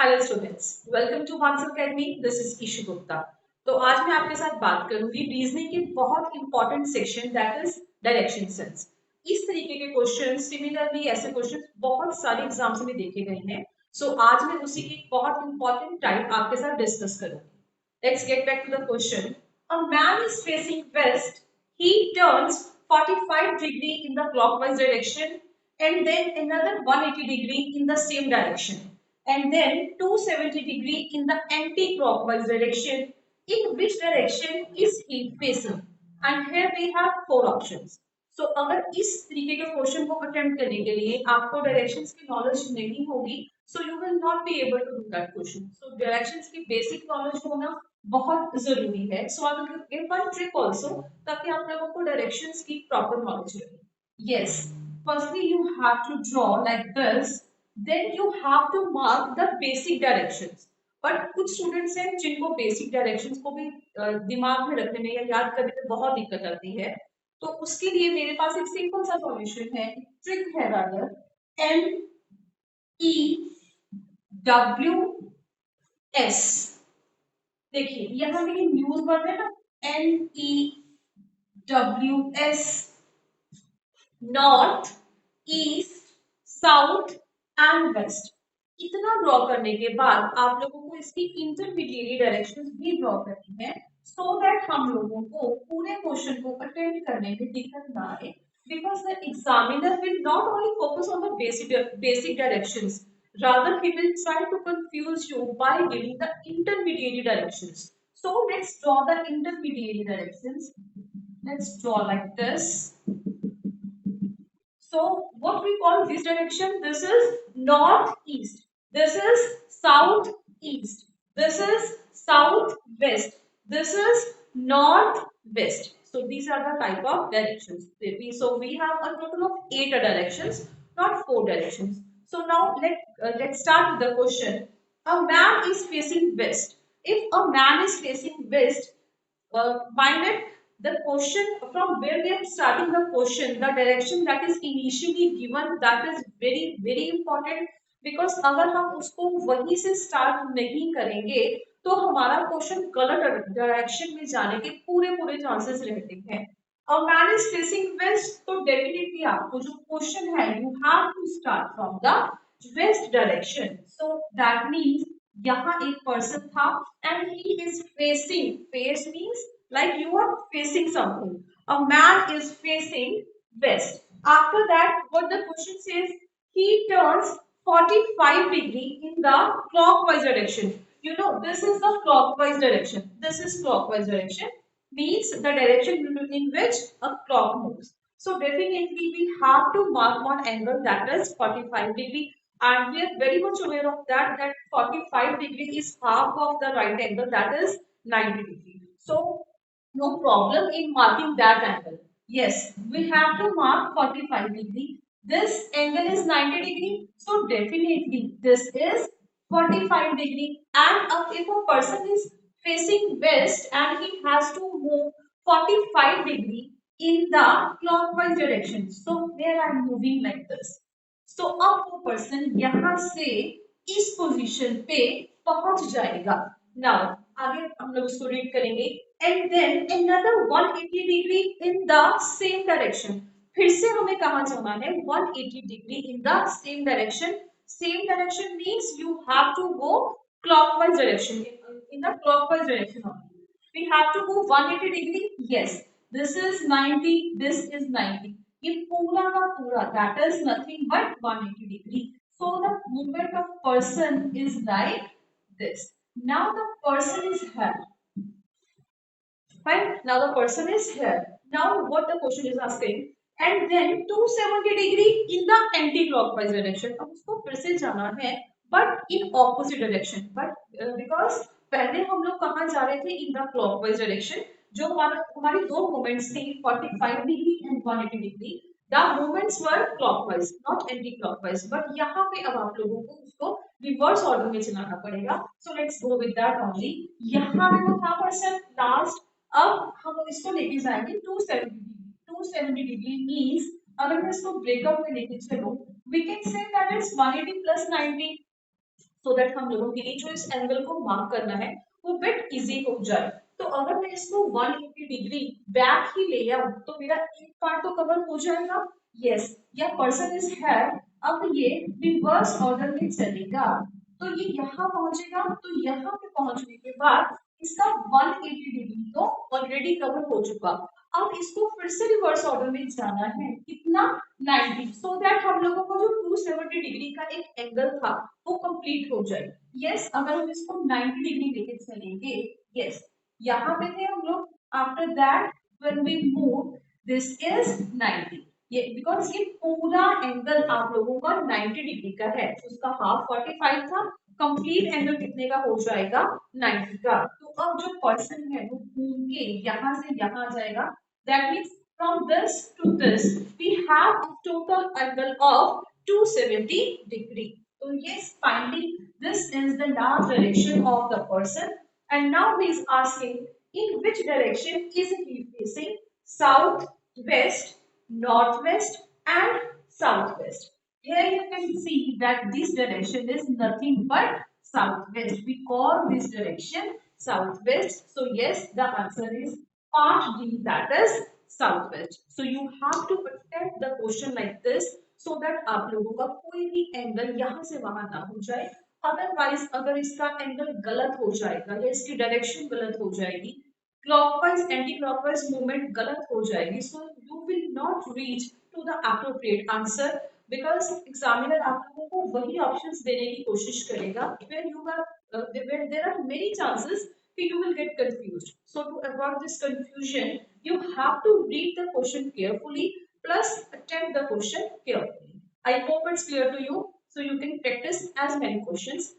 Hello students, welcome to Manas Academy. This is Ishu Gupta. तो आज मैं आपके साथ बात करूंगी रीजनिंग के बहुत important section that is direction sense. इस तरीके के क्वेश्चन, सिमिलरली ऐसे क्वेश्चन बहुत सारे एग्जाम्स में देखे गए हैं। आज मैं उसी की बहुत इंपॉर्टेंट टाइप आपके साथ डिस्कस करूंगी। Let's get back to the question. A man is facing west, he turns 45 degree in the clockwise direction and then another 180 degree in the same direction and then 270 degree in the anti-clockwise direction. In which direction is he facing? And here we have four options. So अगर इस तरीके के question को attempt करने के लिए आपको directions की नॉलेज नहीं होगी, so you will not be able to do that question. So directions की बेसिक नॉलेज होना बहुत जरूरी है. So I will give one trick also ताकि आप लोगों को डायरेक्शंस की प्रॉपर नॉलेज रहे. Yes, firstly you have to draw like this, then you have to mark the basic directions. But कुछ स्टूडेंट्स हैं जिनको बेसिक डायरेक्शंस को भी दिमाग में रखने में या याद करने में बहुत दिक्कत आती है. तो उसके लिए मेरे पास एक सिंपल सा सॉल्यूशन है, ट्रिक है रादर. NEWS. देखिए यहाँ पे न्यूज वर्ड है ना, NEWS. North, east, south and west. इतना ड्रॉ करने के बाद आप लोगों को इसकी इंटरमीडिएट डायरेक्शंस भी ड्रॉ करनी है, सो दैट हम लोगों को पूरे क्वेश्चन को अटेम्प्ट करने में दिक्कत ना आए. Because the examiner will not only focus on the basic directions, rather he will try to confuse you by giving the intermediate directions. So let's draw the intermediate directions. Let's draw like this. So what we call this direction, this is northeast, this is southeast, this is southwest, this is northwest. So these are the type of directions. So we have a total of 8 directions, not 4 directions. So now let's start with the question. A man is facing west. If a man is facing west, find it the question from where we are starting the question, the direction that is initially given, that is very important. Because अगर हम उसको वहीं से start नहीं करेंगे तो हमारा question गलत डायरेक्शन में जाने के पूरे चांसेस रहते हैं. A man is facing west, तो डेफिनेटली आपको जो क्वेश्चन है you have to start from the west direction. So that means यहाँ एक पर्सन था and he is facing, face means like you are facing something. A man is facing west. After that, what the question says, he turns 45 degree in the clockwise direction. You know, this is the clockwise direction. This is clockwise direction, means the direction in which a clock moves. So definitely we have to mark one angle that is 45 degree, and we are very much aware of that 45 degree is half of the right angle, that is 90 degree. So no problem in marking that angle. Yes, we have to mark 45 degree. This angle is 90 degree. So definitely this is 45 degree. And if a person is facing west and he has to move 45 degree in the clockwise direction. So there I am moving like this. So अब वो person यहाँ से इस position पे पहुंच जाएगा. Now आगे हम लोग इसको रीड करेंगे. And then another 180 degree in the same direction. फिर से हमें कहाँ जाना है? 180 degree in the same direction. Same direction means you have to go clockwise direction. In the clockwise direction only. We have to go 180 degree. Yes. This is 90. This is 90. ये पूरा का पूरा that is nothing but 180 degree. So the movement of person is like this. Now the person is here. Fine. Now the person is here. Now what the question is asking, and then 270 degree in the anti-clockwise direction. अब उसको फिर से जाना है but in opposite direction. But because पहले हम लोग कहाँ जा रहे थे? In the clockwise direction. जो हमारी दो मोमेंट्स थी 45 degree and 180 degree. The movements were clockwise, not anti-clockwise. But यहाँ पे अब आप लोगों को उसको रिवर्स ऑर्डर में चलाना पड़ेगा. So let's go with that only. यहाँ पे वो था पर्सन लास्ट. अब हम इसको लेके जाएंगे 270 डिग्री. 270 डिग्री मीन्स अगर मैं इसको ब्रेकअप में लेके चलूं, we can say that it's 180 plus 90. So that हम लोगों के लिए जो इस एंगल को मार्क करना है वो बिट इजी हो जाए। तो अगर मैं इसको 180 डिग्री बैक ही ले आऊं तो मेरा एक पार्ट तो कवर हो जाएगा। यस, या पर्सन इज हेयर, अब ये रिवर्स ऑर्डर में चलेगा तो ये यहाँ पहुंचेगा, तो यहाँ पे पहुंचने के बाद इसका 180 डिग्री तो ऑलरेडी कवर हो चुका। अब इसको फिर से रिवर्स ऑर्डर में जाना है, कितना, 90, सो दैट हम लोगों को जो 270 डिग्री का एक एंगल था वो कंप्लीट हो जाए। यस, अगर हम इसको 90 डिग्री लेके चलेंगे, यस, यहाँ पे थे हम लोग, after that when we move this is 90, ये बिकॉज ये पूरा एंगल आप लोगों का 90 डिग्री का है, तो उसका हाफ 45 था, कंप्लीट एंगल कितने का हो जाएगा, 90 का। तो अब जो पर्सन है वो घूम के यहाँ से यहाँ जाएगा, that means from this to this we have a total angle of 270 degree. So yes, finally this is the last direction of the person, and now he is asking in which direction is he facing, south, west, northwest and southwest. Here you can see that this direction is nothing but southwest. We call this direction southwest. So yes, the answer is part D, that is southwest. So you have to attempt the question like this so that आप लोगों का कोई भी angle यहाँ से वहां ना हो जाए। अदरवाइज अगर इसका एंगल गलत हो जाएगा या इसकी डायरेक्शन गलत हो जाएगी, क्लॉकवाइज एंटी क्लॉकवाइज मूवमेंट गलत हो जाएगी, so you will not reach to the appropriate answer, because examiner आप लोगों को वही ऑप्शंस देने की कोशिश करेगा where you are where there are many chances that you will get confused. So to avoid this confusion, you have to read the question carefully plus attempt the question carefully. I hope it's clear to you, so you can practice as many questions